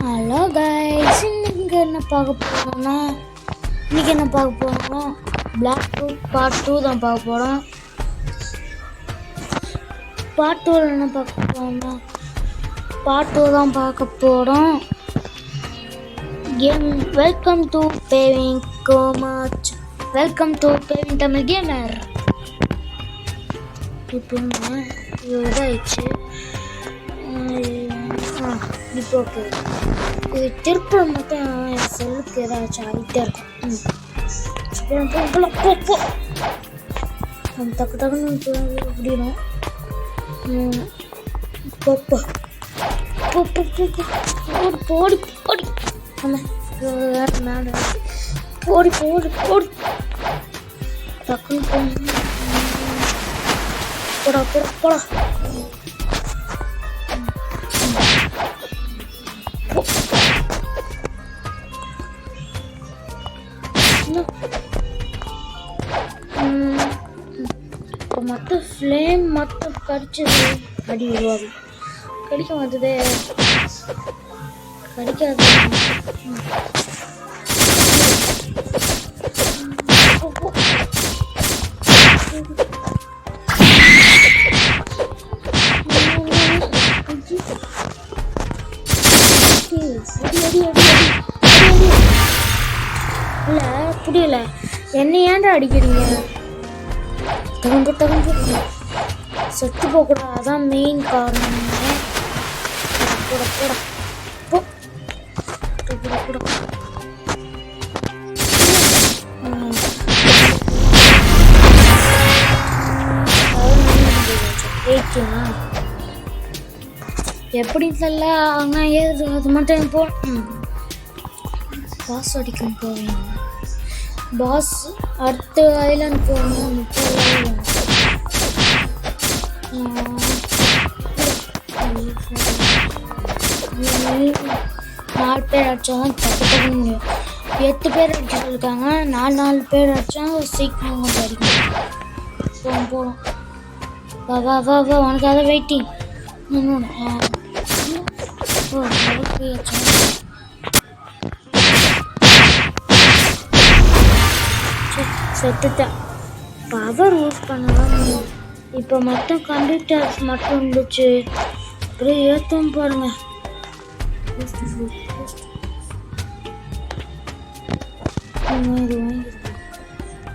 Hello guys, இன்னைக்கு என்ன பார்க்க போகிறோம்னா பிளாக் ரூட் பார்ட் 2 தான் பார்க்க போகிறோம். பார்ட் 2 என்ன பார்க்க போகிறோம் கேம். வெல்கம் டு பேவிங் கோமாச், welcome to paving Tamil gamer. இப்போ இதாகிடுச்சு. இப்போ ஓகே, இது திருப்பூர் மட்டும் என் செல்லுக்கு ஏதாச்சும் ஆகிட்டே இருக்கும். டக்கு டக்குன்னு அப்படிடும். போடி போடி மேலே போடி போடி போடி டக்குன்னு போடா போடா போடா. இப்போ மட்டும் ஃப்ளேம் மட்டும் கடிச்சது அடி விடுவாது. கடிக்க வந்ததே கடிக்காது. இல்லை புரியல, என்ன ஏன்டா அடிக்கிறீங்க? தகுந்து செத்து போகக்கூடாது, அதான் மெயின் காரணம். கூட கூட கூட எப்படி சொல்ல, ஆனால் ஏது அது மட்டும் போ. பாஸ் அடிக்கணும் போவீங்க. பாஸ் அடுத்த ஐலாண்ட் போகணும். 4 பேர் அடிச்சாலும் தப்பு முடியும். 8 பேர் அடிக்க சொல்லியிருக்காங்க. 4 பேர் அடித்தா சீக்கிரம் கொஞ்சம் அடிக்கும். போகிறோம். வா வா வா வா, உனக்காக வெயிட்டிங். செத்துட்டேன். பவர் யூஸ் பண்ணலாம். இப்போ மட்டும் கம்ப்யூட்டர்ஸ் மட்டும் இருந்துச்சு. அப்படியே ஏற்றும் பாருங்க.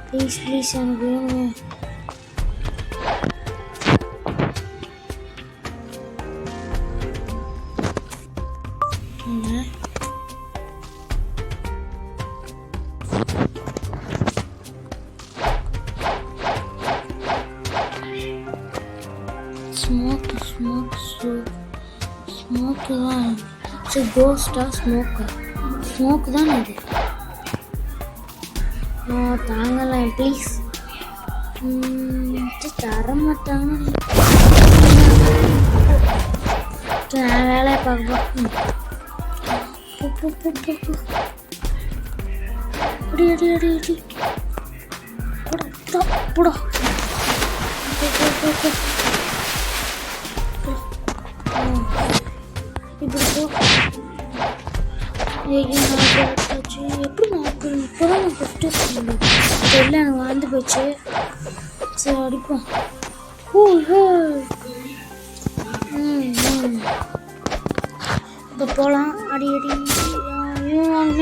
ப்ளீஸ் ப்ளீஸ் எனக்கு வேணுங்க. ஸ்மோக் தான். சரி, கோஸ்டா ஸ்மோக் தான் இது. தாங்கலாம் ப்ளீஸ். தர மாட்டாங்க. நான் வேலையை பார்க்க அடி அடி அடி அடி புடா. எப்படி இப்போதான் நான் ஃபஸ்ட்டு சொல்லுவேன். இல்லை, எனக்கு வாழ்ந்து போச்சு. சரி அடிப்போம். இப்போ போகலாம். அடி அடி வாங்க.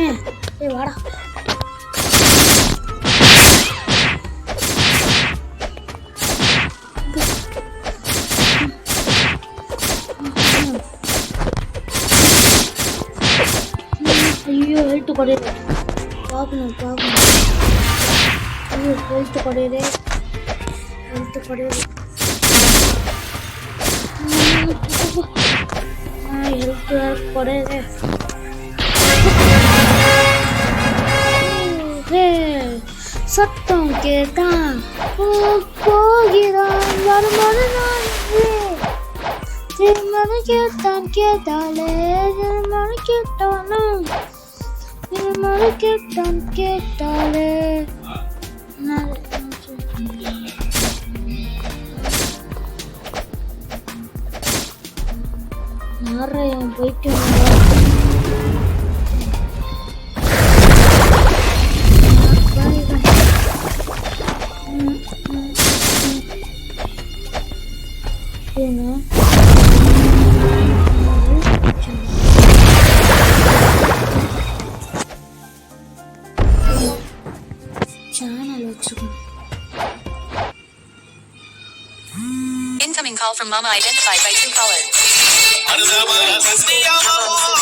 வாடா. ஐயோ, ஹெல்த்து குறையுது. பார்க்கணும். ஐயோ, ஹெல்த்து குறையுது. ஹெல்த்து குறையுது. சத்தம் கேட்டான் போகிறான். வருமானு நான் திருமண கேட்டாலே திருமண கேட்டாலே யாரையும் போயிட்டு Incoming call from Mama identified by Truecaller.